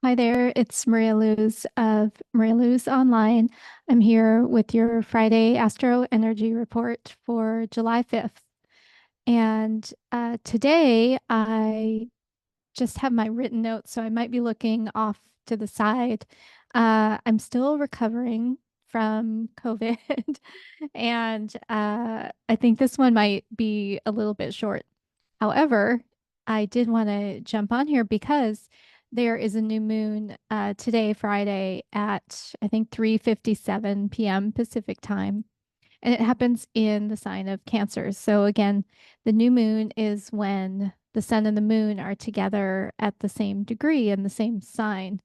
Hi there, it's Maria Luz of Maria Luz Online. I'm here with your Friday Astro Energy Report for July 5th. And today I just have my written notes, so I might be looking off to the side. I'm still recovering from COVID, and I think this one might be a little bit short. However, I did want to jump on here because there is a new moon today, Friday, at I think 3:57 p.m. Pacific time, and it happens in the sign of Cancer. So again, the new moon is when the sun and the moon are together at the same degree in the same sign.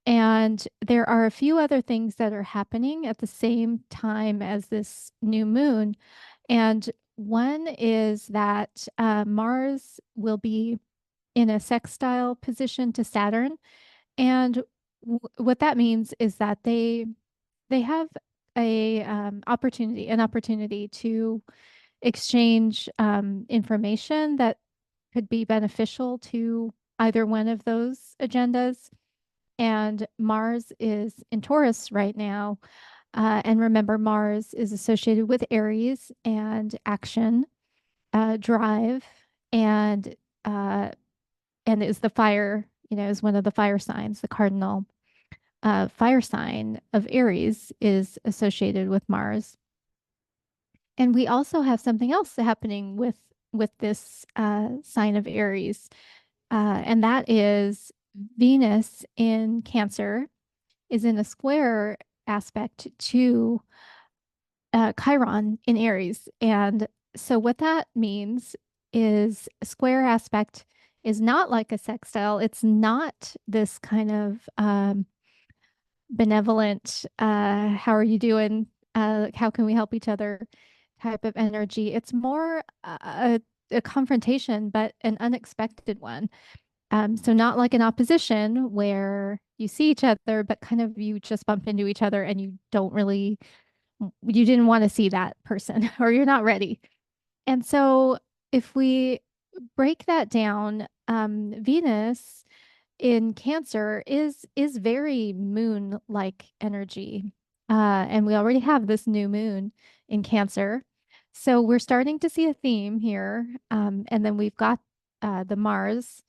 And there are a few other things that are happening at the same time as this new moon. And one is that Mars will be in a sextile position to Saturn. And what that means is that they have an opportunity to exchange information that could be beneficial to either one of those agendas. And Mars is in Taurus right now. And remember, Mars is associated with Aries and action, drive, and uh, and is the fire, is one of the fire signs. The cardinal fire sign of Aries is associated with Mars. And we also have something else happening with this sign of Aries, and that is Venus in Cancer is in a square aspect to Chiron in Aries. And so what that means is a square aspect is not like a sextile. It's not this kind of benevolent, how are you doing? How can we help each other type of energy. It's more a confrontation, but an unexpected one. So not like an opposition where you see each other, but kind of you just bump into each other and you didn't want to see that person or you're not ready. And so if we break that down, Venus in Cancer is very moon-like energy. And we already have this new moon in Cancer. So we're starting to see a theme here. And then we've got the Mars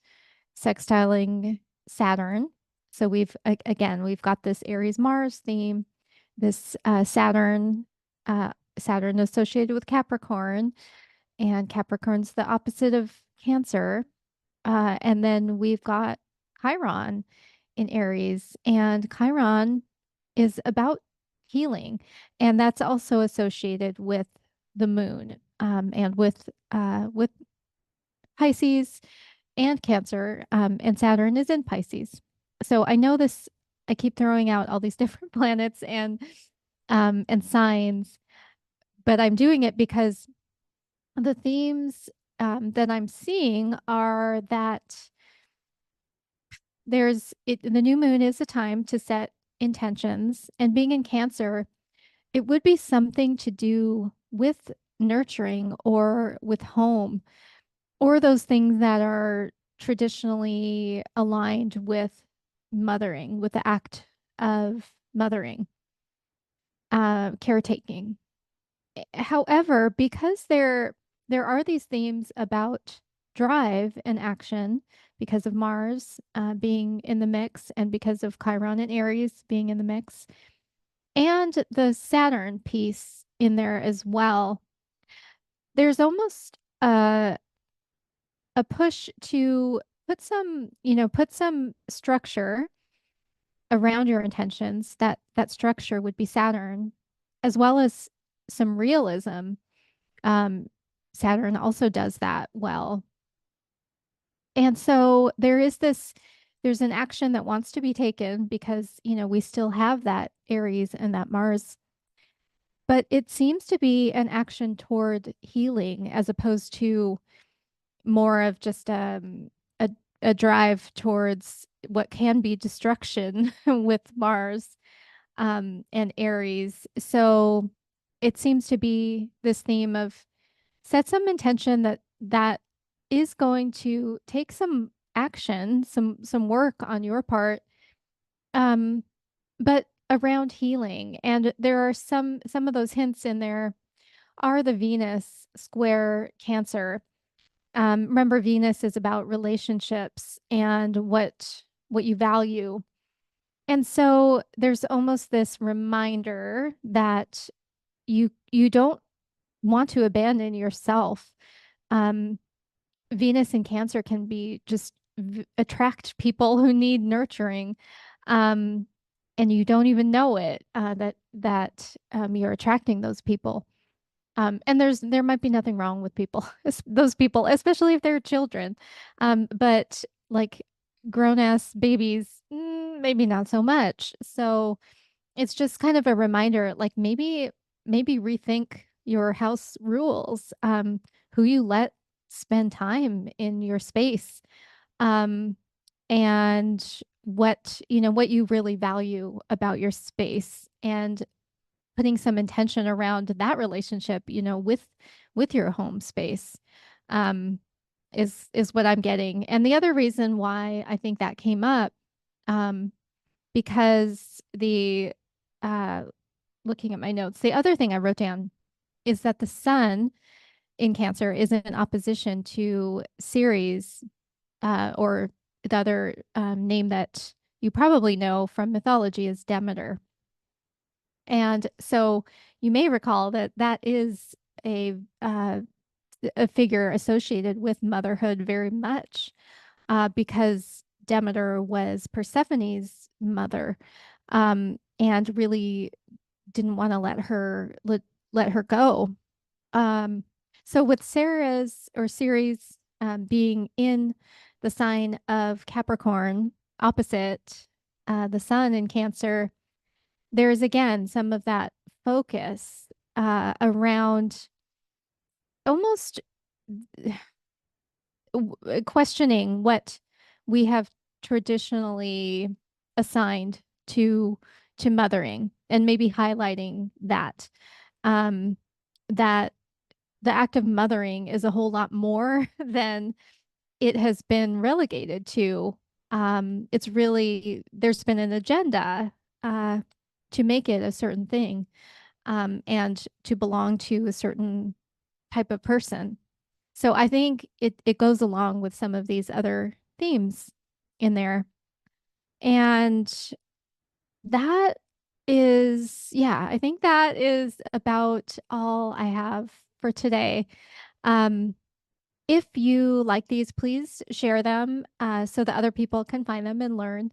sextiling Saturn. So we've got this Aries Mars theme, this Saturn associated with Capricorn, and Capricorn's the opposite of Cancer. And then we've got Chiron in Aries, and Chiron is about healing, and that's also associated with the moon, and with Pisces and Cancer, and Saturn is in Pisces. So I know this. I keep throwing out all these different planets and signs, but I'm doing it because the themes that I'm seeing are that the new moon is a time to set intentions, and being in Cancer, it would be something to do with nurturing or with home or those things that are traditionally aligned with mothering, with the act of mothering, caretaking. However, because there are these themes about drive and action because of Mars being in the mix and because of Chiron and Aries being in the mix, and the Saturn piece in there as well, there's almost a push to put some structure around your intentions. That structure would be Saturn, as well as some realism. Um, Saturn also does that well. And so there's an action that wants to be taken because, we still have that Aries and that Mars, but it seems to be an action toward healing as opposed to more of just a, a drive towards what can be destruction with Mars and Aries. So it seems to be this theme of set some intention that is going to take some action, some work on your part Um, but around healing, and there are some of those hints in there are the Venus square Cancer. Remember, Venus is about relationships and what you value. And so there's almost this reminder that you don't want to abandon yourself. Um, Venus in Cancer can be just attract people who need nurturing, um, and you don't even know it that you're attracting those people. And there might be nothing wrong with people, those people, especially if they're children. But like grown ass babies, maybe not so much. So it's just kind of a reminder, like maybe rethink your house rules, who you let spend time in your space, um, and what you really value about your space, and putting some intention around that relationship, with your home space, um, is what I'm getting. And the other reason why I think that came up, um, because uh, looking at my notes, the other thing I wrote down is that the sun in Cancer is in opposition to Ceres, or the other name that you probably know from mythology is Demeter. And so you may recall that that is a figure associated with motherhood very much, because Demeter was Persephone's mother, and really didn't want to let her go. Um, so with Sarah's or Ceres, being in the sign of Capricorn, opposite the sun in Cancer, there's again some of that focus around almost questioning what we have traditionally assigned to mothering, and maybe highlighting um, that the act of mothering is a whole lot more than it has been relegated to. It's really, there's been an agenda uh, to make it a certain thing, and to belong to a certain type of person. So I think it goes along with some of these other themes in there. And that yeah, I think that is about all I have for today. Um, if you like these, please share them, so that other people can find them and learn.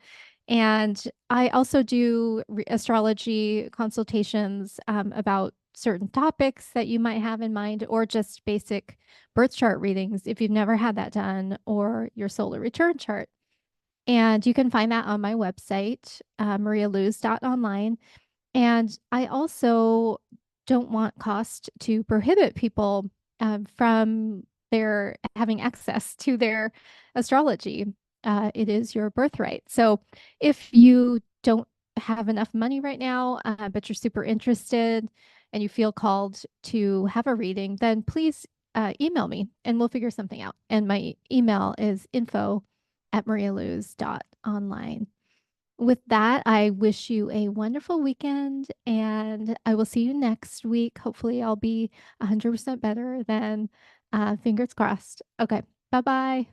And I also do astrology consultations, about certain topics that you might have in mind, or just basic birth chart readings if you've never had that done, or your solar return chart. And you can find that on my website, marialuz.online. And I also don't want cost to prohibit people, from their having access to their astrology. It is your birthright. So if you don't have enough money right now, but you're super interested and you feel called to have a reading, then please email me and we'll figure something out. And my email is info@marialuz.online. With that, I wish you a wonderful weekend, and I will see you next week. Hopefully, I'll be 100% better than, fingers crossed. Okay, bye bye.